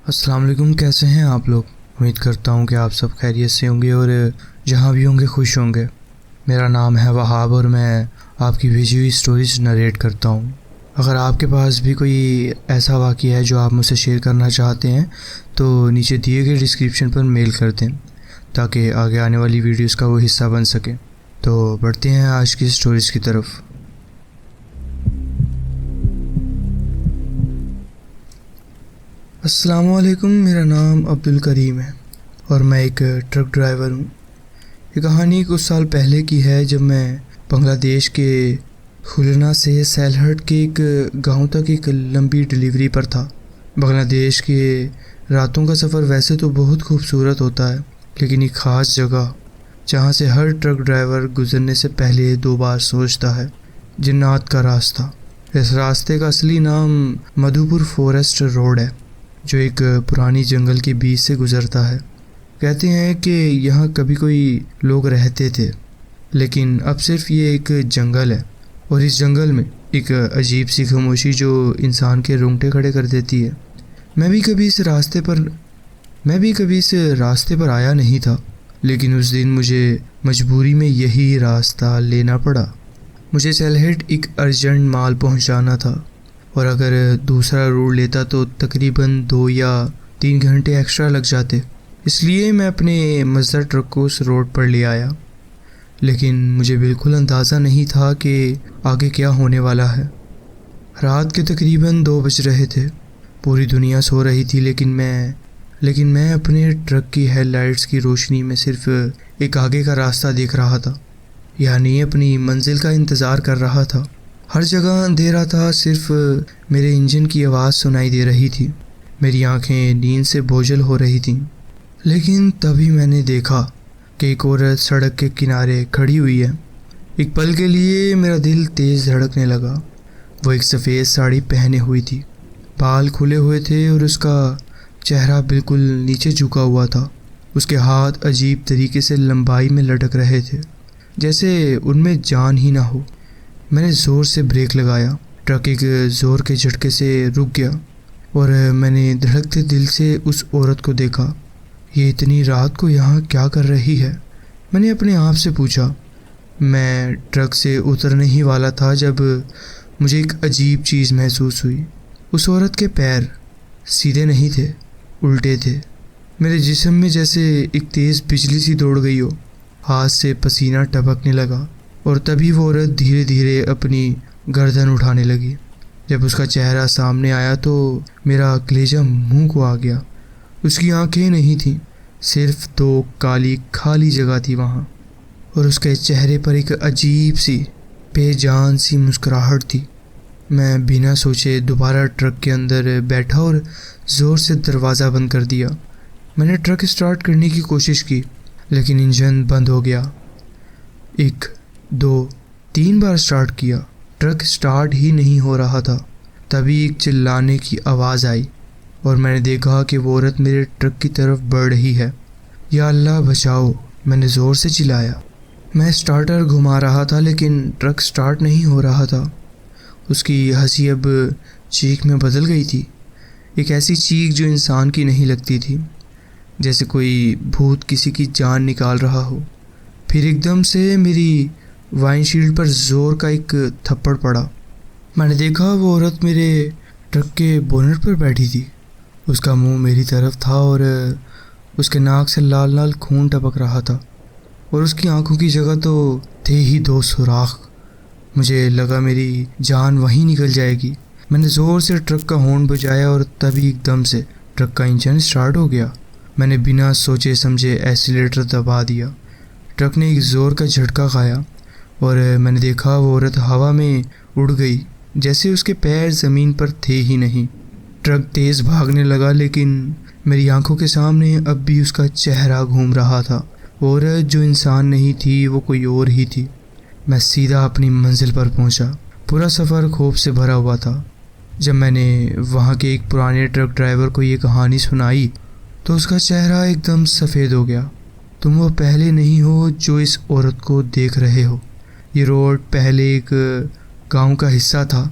अस्सलाम वालेकुम। कैसे हैं आप लोग? उम्मीद करता हूँ कि आप सब खैरियत से होंगे और जहाँ भी होंगे खुश होंगे। मेरा नाम है वहाब और मैं आपकी भेजी हुई स्टोरीज नरेट करता हूँ। अगर आपके पास भी कोई ऐसा वाक़या है जो आप मुझसे शेयर करना चाहते हैं तो नीचे दिए गए डिस्क्रिप्शन पर मेल कर दें ताकि आगे आने वाली वीडियोस का वो हिस्सा बन सके। तो बढ़ते हैं आज की स्टोरीज़ की तरफ। अस्सलाम वालेकुम। मेरा नाम अब्दुल करीम है और मैं एक ट्रक ड्राइवर हूँ। ये कहानी कुछ साल पहले की है जब मैं बांग्लादेश के खुलना से सैलहट के एक गांव तक एक लंबी डिलीवरी पर था। बांग्लादेश के रातों का सफ़र वैसे तो बहुत खूबसूरत होता है, लेकिन एक ख़ास जगह जहाँ से हर ट्रक ड्राइवर गुजरने से पहले 2 बार सोचता है, जिन्नात का रास्ता। इस रास्ते का असली नाम मधुपुर फॉरेस्ट रोड है, जो एक पुरानी जंगल के बीच से गुजरता है। कहते हैं कि यहाँ कभी कोई लोग रहते थे, लेकिन अब सिर्फ ये एक जंगल है और इस जंगल में एक अजीब सी खामोशी जो इंसान के रोंगटे खड़े कर देती है। मैं भी कभी इस रास्ते पर आया नहीं था, लेकिन उस दिन मुझे मजबूरी में यही रास्ता लेना पड़ा। मुझे सैलहट एक अर्जेंट माल पहुँचाना था और अगर दूसरा रूट लेता तो तकरीबन 2 या 3 घंटे एक्स्ट्रा लग जाते। इसलिए मैं अपने मज़दा ट्रक को उस रोड पर ले आया, लेकिन मुझे बिल्कुल अंदाज़ा नहीं था कि आगे क्या होने वाला है। रात के तकरीबन 2 बज रहे थे। पूरी दुनिया सो रही थी, लेकिन मैं अपने ट्रक की हेडलाइट्स की रोशनी में सिर्फ एक आगे का रास्ता देख रहा था, यानी अपनी मंजिल का इंतज़ार कर रहा था। हर जगह अंधेरा था, सिर्फ मेरे इंजन की आवाज़ सुनाई दे रही थी। मेरी आंखें नींद से बोझल हो रही थीं। लेकिन तभी मैंने देखा कि एक औरत सड़क के किनारे खड़ी हुई है। एक पल के लिए मेरा दिल तेज़ धड़कने लगा। वो एक सफ़ेद साड़ी पहने हुई थी, बाल खुले हुए थे और उसका चेहरा बिल्कुल नीचे झुका हुआ था। उसके हाथ अजीब तरीके से लंबाई में लटक रहे थे, जैसे उनमें जान ही ना हो। मैंने ज़ोर से ब्रेक लगाया। ट्रक एक ज़ोर के झटके से रुक गया और मैंने धड़कते दिल से उस औरत को देखा। ये इतनी रात को यहाँ क्या कर रही है? मैंने अपने आप से पूछा। मैं ट्रक से उतरने ही वाला था जब मुझे एक अजीब चीज़ महसूस हुई। उस औरत के पैर सीधे नहीं थे, उल्टे थे। मेरे जिस्म में जैसे एक तेज़ बिजली सी दौड़ गई हो। हाथ से पसीना टपकने लगा और तभी वो औरत धीरे धीरे अपनी गर्दन उठाने लगी। जब उसका चेहरा सामने आया तो मेरा कलेजा मुंह को आ गया। उसकी आंखें नहीं थीं, सिर्फ 2 काली खाली जगह थी वहाँ, और उसके चेहरे पर एक अजीब सी बेजान सी मुस्कुराहट थी। मैं बिना सोचे दोबारा ट्रक के अंदर बैठा और ज़ोर से दरवाज़ा बंद कर दिया। मैंने ट्रक स्टार्ट करने की कोशिश की, लेकिन इंजन बंद हो गया। 1, 2, 3 बार स्टार्ट किया, ट्रक स्टार्ट ही नहीं हो रहा था। तभी एक चिल्लाने की आवाज़ आई और मैंने देखा कि वो औरत मेरे ट्रक की तरफ बढ़ रही है। या अल्लाह बचाओ, मैंने ज़ोर से चिल्लाया। मैं स्टार्टर घुमा रहा था, लेकिन ट्रक स्टार्ट नहीं हो रहा था। उसकी हंसी अब चीख में बदल गई थी, एक ऐसी चीख जो इंसान की नहीं लगती थी, जैसे कोई भूत किसी की जान निकाल रहा हो। फिर एकदम से मेरी वाइंडशील्ड पर ज़ोर का एक थप्पड़ पड़ा। मैंने देखा वो औरत मेरे ट्रक के बोनट पर बैठी थी। उसका मुंह मेरी तरफ था और उसके नाक से लाल लाल खून टपक रहा था और उसकी आंखों की जगह तो थे ही 2 सुराख। मुझे लगा मेरी जान वहीं निकल जाएगी। मैंने ज़ोर से ट्रक का हॉर्न बजाया और तभी एकदम से ट्रक का इंजन स्टार्ट हो गया। मैंने बिना सोचे समझे एक्सीलेटर दबा दिया। ट्रक ने एक ज़ोर का झटका खाया और मैंने देखा वो औरत हवा में उड़ गई, जैसे उसके पैर ज़मीन पर थे ही नहीं। ट्रक तेज़ भागने लगा, लेकिन मेरी आंखों के सामने अब भी उसका चेहरा घूम रहा था। वो औरत जो इंसान नहीं थी, वो कोई और ही थी। मैं सीधा अपनी मंजिल पर पहुंचा। पूरा सफ़र खौफ से भरा हुआ था। जब मैंने वहाँ के एक पुराने ट्रक ड्राइवर को ये कहानी सुनाई तो उसका चेहरा एकदम सफ़ेद हो गया। तुम वो पहले नहीं हो जो इस औरत को देख रहे हो। ये रोड पहले एक गांव का हिस्सा था,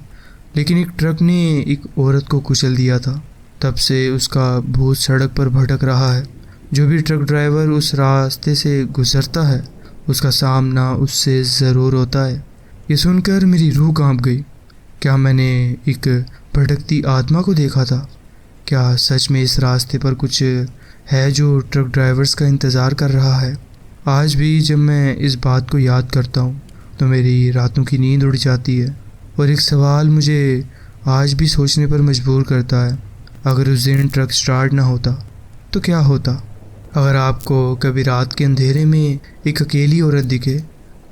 लेकिन एक ट्रक ने एक औरत को कुचल दिया था। तब से उसका भूत सड़क पर भटक रहा है। जो भी ट्रक ड्राइवर उस रास्ते से गुजरता है उसका सामना उससे ज़रूर होता है। ये सुनकर मेरी रूह कांप गई। क्या मैंने एक भटकती आत्मा को देखा था? क्या सच में इस रास्ते पर कुछ है जो ट्रक ड्राइवर्स का इंतज़ार कर रहा है? आज भी जब मैं इस बात को याद करता हूँ तो मेरी रातों की नींद उड़ जाती है और एक सवाल मुझे आज भी सोचने पर मजबूर करता है। अगर उस दिन ट्रक स्टार्ट ना होता तो क्या होता? अगर आपको कभी रात के अंधेरे में एक अकेली औरत दिखे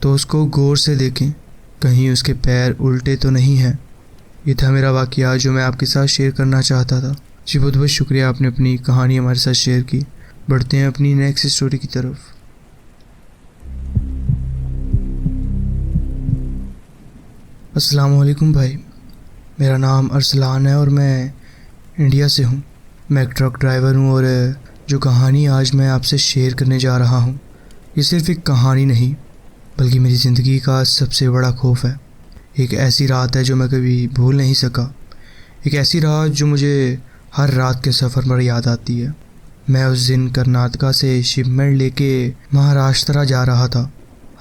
तो उसको गौर से देखें, कहीं उसके पैर उल्टे तो नहीं हैं। ये था मेरा वाक़या जो मैं आपके साथ शेयर करना चाहता था। जी बहुत बहुत शुक्रिया, आपने अपनी कहानी हमारे साथ शेयर की। बढ़ते हैं अपनी नेक्स्ट स्टोरी की तरफ। अस्सलाम वालेकुम भाई, मेरा नाम अरसलान है और मैं इंडिया से हूँ। मैं एक ट्रक ड्राइवर हूँ और जो कहानी आज मैं आपसे शेयर करने जा रहा हूँ ये सिर्फ़ एक कहानी नहीं बल्कि मेरी ज़िंदगी का सबसे बड़ा खौफ है। एक ऐसी रात है जो मैं कभी भूल नहीं सका। एक ऐसी रात जो मुझे हर रात के सफ़र पर याद आती है। मैं उस दिन कर्नाटका से शिपमेंट लेके महाराष्ट्र जा रहा था।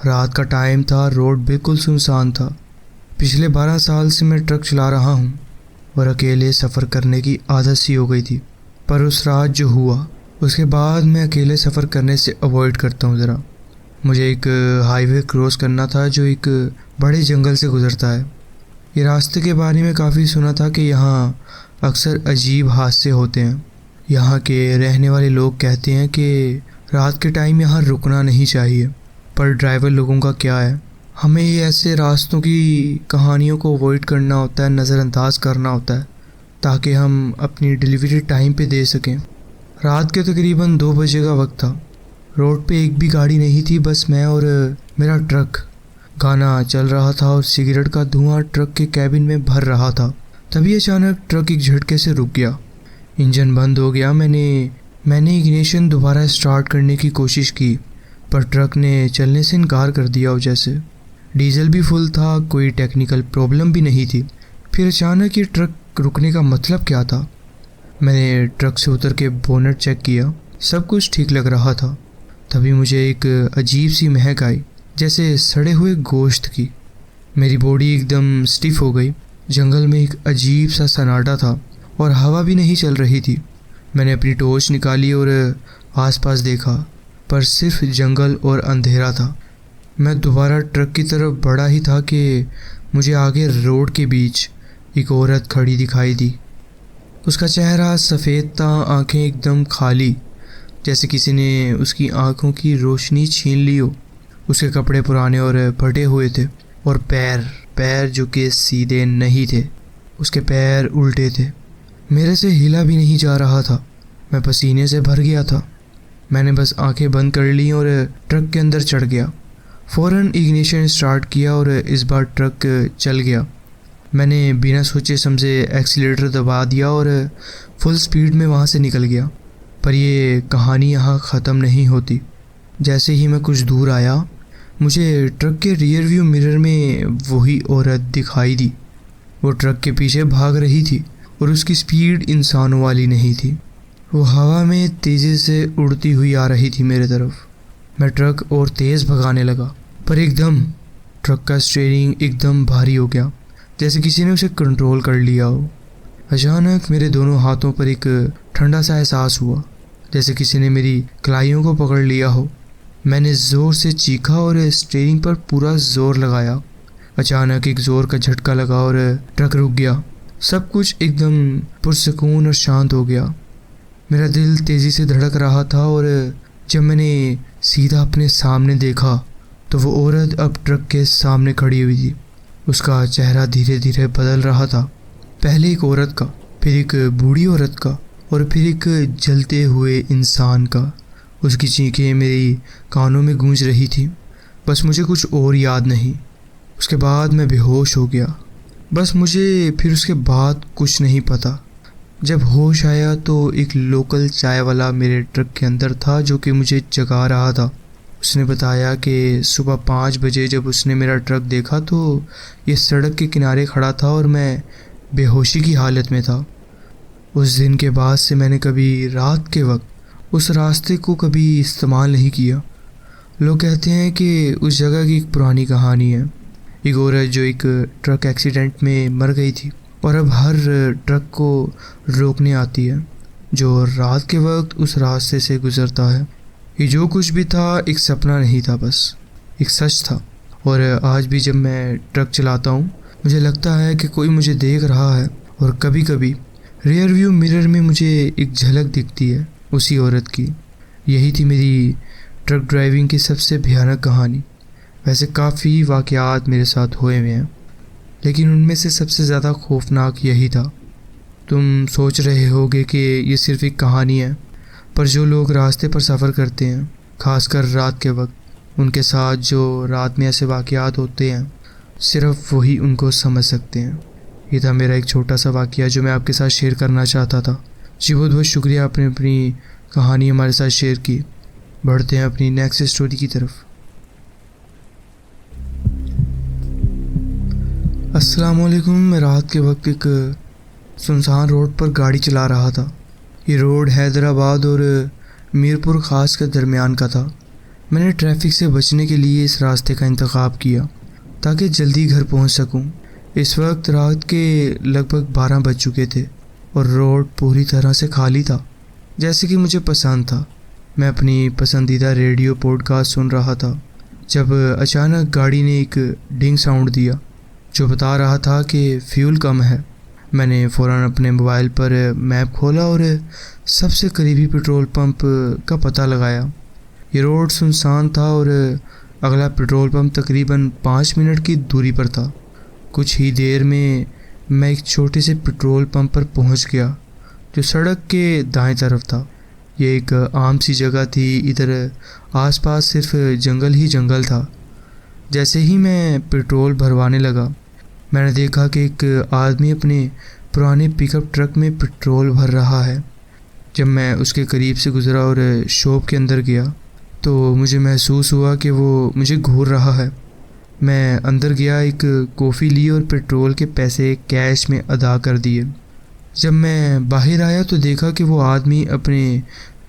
रात का टाइम था, रोड बिल्कुल सुनसान था। पिछले 12 साल से मैं ट्रक चला रहा हूँ और अकेले सफ़र करने की आदत सी हो गई थी। पर उस रात जो हुआ उसके बाद मैं अकेले सफ़र करने से अवॉइड करता हूँ ज़रा। मुझे एक हाईवे क्रॉस करना था जो एक बड़े जंगल से गुज़रता है। ये रास्ते के बारे में काफ़ी सुना था कि यहाँ अक्सर अजीब हादसे होते हैं। यहाँ के रहने वाले लोग कहते हैं कि रात के टाइम यहाँ रुकना नहीं चाहिए। पर ड्राइवर लोगों का क्या है, हमें ये ऐसे रास्तों की कहानियों को अवॉइड करना होता है, नज़रअंदाज करना होता है ताकि हम अपनी डिलीवरी टाइम पे दे सकें। रात के तकरीबन 2 बजे का वक्त था। रोड पे एक भी गाड़ी नहीं थी, बस मैं और मेरा ट्रक। गाना चल रहा था और सिगरेट का धुआं ट्रक के कैबिन में भर रहा था। तभी अचानक ट्रक एक झटके से रुक गया। इंजन बंद हो गया। मैंने इग्निशन दोबारा स्टार्ट करने की कोशिश की पर ट्रक ने चलने से इनकार कर दिया वजह से। डीजल भी फुल था, कोई टेक्निकल प्रॉब्लम भी नहीं थी। फिर अचानक ये ट्रक रुकने का मतलब क्या था? मैंने ट्रक से उतर के बोनट चेक किया, सब कुछ ठीक लग रहा था। तभी मुझे एक अजीब सी महक आई, जैसे सड़े हुए गोश्त की। मेरी बॉडी एकदम स्टिफ हो गई। जंगल में एक अजीब सा सन्नाटा था और हवा भी नहीं चल रही थी। मैंने अपनी टॉर्च निकाली और आसपास देखा पर सिर्फ जंगल और अंधेरा था। मैं दोबारा ट्रक की तरफ बढ़ा ही था कि मुझे आगे रोड के बीच एक औरत खड़ी दिखाई दी। उसका चेहरा सफ़ेद था, आंखें एकदम खाली, जैसे किसी ने उसकी आंखों की रोशनी छीन ली हो। उसके कपड़े पुराने और फटे हुए थे और पैर जो कि सीधे नहीं थे, उसके पैर उल्टे थे। मेरे से हिला भी नहीं जा रहा था। मैं पसीने से भर गया था। मैंने बस आंखें बंद कर ली और ट्रक के अंदर चढ़ गया। फ़ौरन इग्निशन स्टार्ट किया और इस बार ट्रक चल गया। मैंने बिना सोचे समझे एक्सीलेटर दबा दिया और फुल स्पीड में वहाँ से निकल गया। पर ये कहानी यहाँ ख़त्म नहीं होती। जैसे ही मैं कुछ दूर आया मुझे ट्रक के रियर व्यू मिरर में वही औरत दिखाई दी। वो ट्रक के पीछे भाग रही थी और उसकी स्पीड इंसानों वाली नहीं थी। वो हवा में तेज़ी से उड़ती हुई आ रही थी मेरे तरफ। मैं ट्रक और तेज़ भगाने लगा पर एकदम ट्रक का स्टीयरिंग एकदम भारी हो गया, जैसे किसी ने उसे कंट्रोल कर लिया हो। अचानक मेरे दोनों हाथों पर एक ठंडा सा एहसास हुआ, जैसे किसी ने मेरी कलाइयों को पकड़ लिया हो। मैंने ज़ोर से चीखा और स्टीयरिंग पर पूरा ज़ोर लगाया। अचानक एक ज़ोर का झटका लगा और ट्रक रुक गया। सब कुछ एकदम पुरसकून और शांत हो गया। मेरा दिल तेज़ी से धड़क रहा था और जब मैंने सीधा अपने सामने देखा तो वो औरत अब ट्रक के सामने खड़ी हुई थी। उसका चेहरा धीरे धीरे बदल रहा था। पहले एक औरत का, फिर एक बूढ़ी औरत का और फिर एक जलते हुए इंसान का। उसकी चीखें मेरी कानों में गूंज रही थी। बस मुझे कुछ और याद नहीं। उसके बाद मैं बेहोश हो गया। बस मुझे फिर उसके बाद कुछ नहीं पता। जब होश आया तो एक लोकल चाय वाला मेरे ट्रक के अंदर था जो कि मुझे जगा रहा था। उसने बताया कि सुबह 5 बजे जब उसने मेरा ट्रक देखा तो ये सड़क के किनारे खड़ा था और मैं बेहोशी की हालत में था। उस दिन के बाद से मैंने कभी रात के वक्त उस रास्ते को कभी इस्तेमाल नहीं किया। लोग कहते हैं कि उस जगह की एक पुरानी कहानी है, एक औरत जो एक ट्रक एक्सीडेंट में मर गई थी और अब हर ट्रक को रोकने आती है जो रात के वक्त उस रास्ते से गुजरता है। ये जो कुछ भी था एक सपना नहीं था, बस एक सच था। और आज भी जब मैं ट्रक चलाता हूँ मुझे लगता है कि कोई मुझे देख रहा है, और कभी कभी रियर व्यू मिरर में मुझे एक झलक दिखती है उसी औरत की। यही थी मेरी ट्रक ड्राइविंग की सबसे भयानक कहानी। वैसे काफ़ी वाक़यात मेरे साथ हुए हुए हैं, लेकिन उनमें से सबसे ज़्यादा खौफनाक यही था। तुम सोच रहे होगे कि ये सिर्फ एक कहानी है, पर जो लोग रास्ते पर सफ़र करते हैं, खासकर रात के वक्त, उनके साथ जो रात में ऐसे वाक़यात होते हैं सिर्फ वही उनको समझ सकते हैं। ये था मेरा एक छोटा सा वाक़या जो मैं आपके साथ शेयर करना चाहता था। जी बहुत बहुत शुक्रिया, आपने अपनी कहानी हमारे साथ शेयर की। बढ़ते हैं अपनी नेक्स्ट स्टोरी की तरफ। अस्सलाम वालेकुम। मैं रात के वक्त एक सुनसान रोड पर गाड़ी चला रहा था। ये रोड हैदराबाद और मीरपुर ख़ास के दरमियान का था। मैंने ट्रैफिक से बचने के लिए इस रास्ते का इंतखाब किया ताकि जल्दी घर पहुंच सकूं। इस वक्त रात के लगभग 12 बज चुके थे और रोड पूरी तरह से खाली था, जैसे कि मुझे पसंद था। मैं अपनी पसंदीदा रेडियो पॉडकास्ट सुन रहा था जब अचानक गाड़ी ने एक डिंग साउंड दिया जो बता रहा था कि फ्यूल कम है। मैंने फ़ौरन अपने मोबाइल पर मैप खोला और सबसे करीबी पेट्रोल पंप का पता लगाया। ये रोड सुनसान था और अगला पेट्रोल पंप तकरीबन 5 मिनट की दूरी पर था। कुछ ही देर में मैं एक छोटे से पेट्रोल पंप पर पहुंच गया जो सड़क के दाएं तरफ था। ये एक आम सी जगह थी, इधर आसपास सिर्फ जंगल ही जंगल था। जैसे ही मैं पेट्रोल भरवाने लगा मैंने देखा कि एक आदमी अपने पुराने पिकअप ट्रक में पेट्रोल भर रहा है। जब मैं उसके करीब से गुज़रा और शॉप के अंदर गया तो मुझे महसूस हुआ कि वो मुझे घूर रहा है। मैं अंदर गया, एक कॉफ़ी ली और पेट्रोल के पैसे कैश में अदा कर दिए। जब मैं बाहर आया तो देखा कि वो आदमी अपने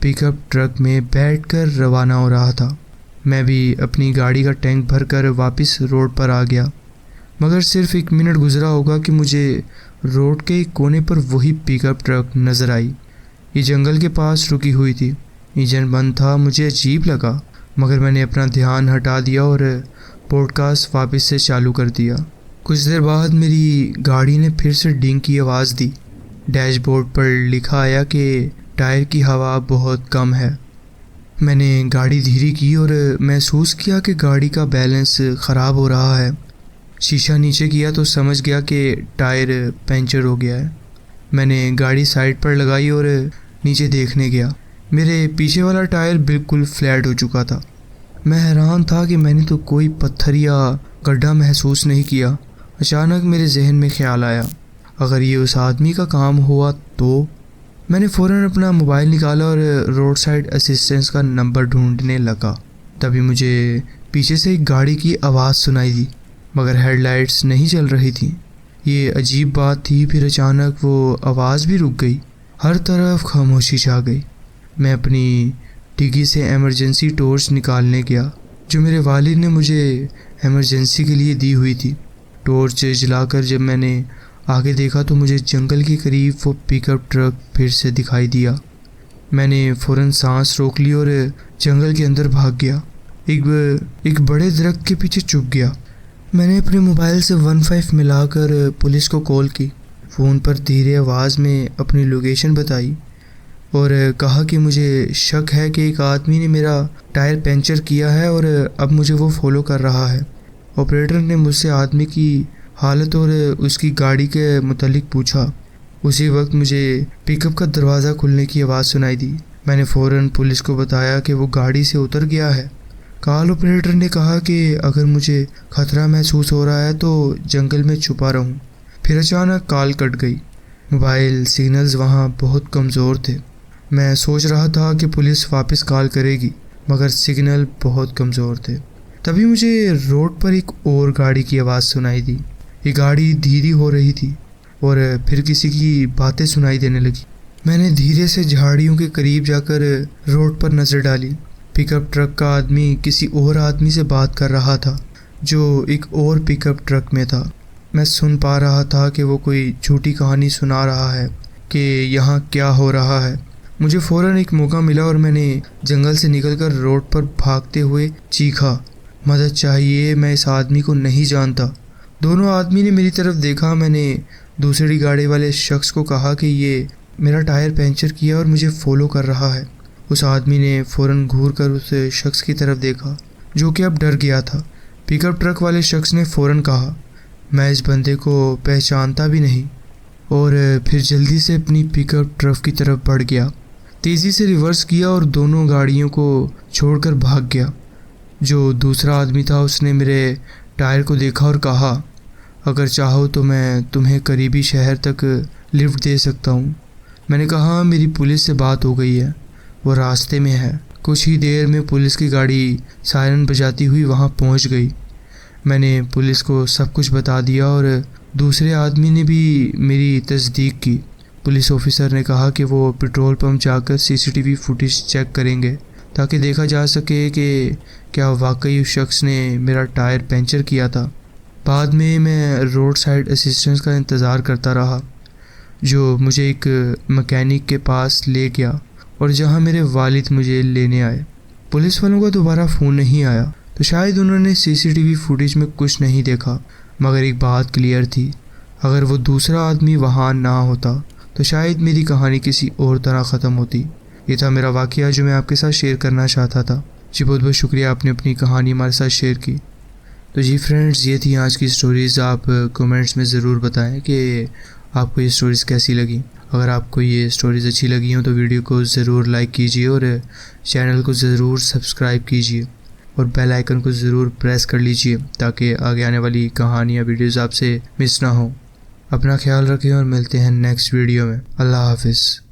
पिकअप ट्रक में बैठकर रवाना हो रहा था। मैं भी अपनी गाड़ी का टैंक भरकर वापस रोड पर आ गया, मगर सिर्फ 1 मिनट गुजरा होगा कि मुझे रोड के एक कोने पर वही पिकअप ट्रक नज़र आई। ये जंगल के पास रुकी हुई थी, इंजन बंद था। मुझे अजीब लगा, मगर मैंने अपना ध्यान हटा दिया और पॉडकास्ट वापस से चालू कर दिया। कुछ देर बाद मेरी गाड़ी ने फिर से डिंग की आवाज़ दी। डैशबोर्ड पर लिखा आया कि टायर की हवा बहुत कम है। मैंने गाड़ी धीरे की और महसूस किया कि गाड़ी का बैलेंस ख़राब हो रहा है। शीशा नीचे किया तो समझ गया कि टायर पंचर हो गया है। मैंने गाड़ी साइड पर लगाई और नीचे देखने गया। मेरे पीछे वाला टायर बिल्कुल फ्लैट हो चुका था। मैं हैरान था कि मैंने तो कोई पत्थर या गड्ढा महसूस नहीं किया। अचानक मेरे जहन में ख्याल आया, अगर ये उस आदमी का काम हुआ तो। मैंने फ़ौरन अपना मोबाइल निकाला और रोड साइड असिस्टेंस का नंबर ढूंढने लगा। तभी मुझे पीछे से एक गाड़ी की आवाज़ सुनाई दी, मगर हेडलाइट्स नहीं चल रही थी। ये अजीब बात थी। फिर अचानक वो आवाज़ भी रुक गई, हर तरफ खामोशी छा गई। मैं अपनी डिग्गी से इमरजेंसी टॉर्च निकालने गया जो मेरे वालिद ने मुझे इमरजेंसी के लिए दी हुई थी। टॉर्च जलाकर जब मैंने आगे देखा तो मुझे जंगल के करीब वो पिकअप ट्रक फिर से दिखाई दिया। मैंने फ़ौरन सांस रोक ली और जंगल के अंदर भाग गया। एक बड़े दरख्त के पीछे छुप गया। मैंने अपने मोबाइल से 15 मिलाकर पुलिस को कॉल की। फ़ोन पर धीरे आवाज़ में अपनी लोकेशन बताई और कहा कि मुझे शक है कि एक आदमी ने मेरा टायर पंचर किया है और अब मुझे वो फॉलो कर रहा है। ऑपरेटर ने मुझसे आदमी की हालत और उसकी गाड़ी के मुतालिक पूछा। उसी वक्त मुझे पिकअप का दरवाज़ा खुलने की आवाज़ सुनाई दी। मैंने फ़ौरन पुलिस को बताया कि वो गाड़ी से उतर गया है। कॉल ऑपरेटर ने कहा कि अगर मुझे ख़तरा महसूस हो रहा है तो जंगल में छुपा रहूं। फिर अचानक कॉल कट गई। मोबाइल सिग्नल्स वहाँ बहुत कमज़ोर थे। मैं सोच रहा था कि पुलिस वापस कॉल करेगी, मगर सिग्नल बहुत कमज़ोर थे। तभी मुझे रोड पर एक और गाड़ी की आवाज़ सुनाई दी। ये गाड़ी धीरे हो रही थी और फिर किसी की बातें सुनाई देने लगी। मैंने धीरे से झाड़ियों के करीब जाकर रोड पर नज़र डाली। पिकअप ट्रक का आदमी किसी और आदमी से बात कर रहा था जो एक और पिकअप ट्रक में था। मैं सुन पा रहा था कि वो कोई झूठी कहानी सुना रहा है कि यहाँ क्या हो रहा है। मुझे फ़ौरन एक मौका मिला और मैंने जंगल से निकलकर रोड पर भागते हुए चीखा, मदद चाहिए, मैं इस आदमी को नहीं जानता। दोनों आदमी ने मेरी तरफ देखा। मैंने दूसरी गाड़ी वाले शख्स को कहा कि ये मेरा टायर पंचर किया और मुझे फॉलो कर रहा है। उस आदमी ने फ़ौरन घूर कर उस शख्स की तरफ देखा जो कि अब डर गया था। पिकअप ट्रक वाले शख्स ने फ़ौरन कहा, मैं इस बंदे को पहचानता भी नहीं, और फिर जल्दी से अपनी पिकअप ट्रक की तरफ बढ़ गया। तेज़ी से रिवर्स किया और दोनों गाड़ियों को छोड़कर भाग गया। जो दूसरा आदमी था उसने मेरे टायर को देखा और कहा, अगर चाहो तो मैं तुम्हें करीबी शहर तक लिफ्ट दे सकता हूँ। मैंने कहा, मेरी पुलिस से बात हो गई है, वो रास्ते में है। कुछ ही देर में पुलिस की गाड़ी सायरन बजाती हुई वहाँ पहुँच गई। मैंने पुलिस को सब कुछ बता दिया और दूसरे आदमी ने भी मेरी तस्दीक की। पुलिस ऑफिसर ने कहा कि वो पेट्रोल पंप जाकर सीसीटीवी फुटेज चेक करेंगे ताकि देखा जा सके कि क्या वाकई उस शख्स ने मेरा टायर पंचर किया था। बाद में मैं रोड साइड असिस्टेंस का इंतज़ार करता रहा जो मुझे एक मैकेनिक के पास ले गया और जहां मेरे वालिद मुझे लेने आए। पुलिस वालों का दोबारा फ़ोन नहीं आया तो शायद उन्होंने सीसीटीवी फुटेज में कुछ नहीं देखा, मगर एक बात क्लियर थी, अगर वो दूसरा आदमी वहाँ ना होता तो शायद मेरी कहानी किसी और तरह ख़त्म होती। ये था मेरा वाक़या जो मैं आपके साथ शेयर करना चाहता था। जी बहुत बहुत शुक्रिया, आपने अपनी कहानी हमारे साथ शेयर की। तो जी फ्रेंड्स, ये थी आज की स्टोरीज़। आप कमेंट्स में ज़रूर बताएं कि आपको ये स्टोरीज़ कैसी लगी। अगर आपको ये स्टोरीज़ अच्छी लगी हो तो वीडियो को ज़रूर लाइक कीजिए और चैनल को ज़रूर सब्सक्राइब कीजिए और बेल आइकन को ज़रूर प्रेस कर लीजिए ताकि आगे आने वाली कहानियाँ वीडियोज़ आपसे मिस ना हो। अपना ख्याल रखें और मिलते हैं नेक्स्ट वीडियो में। अल्लाह हाफिज़।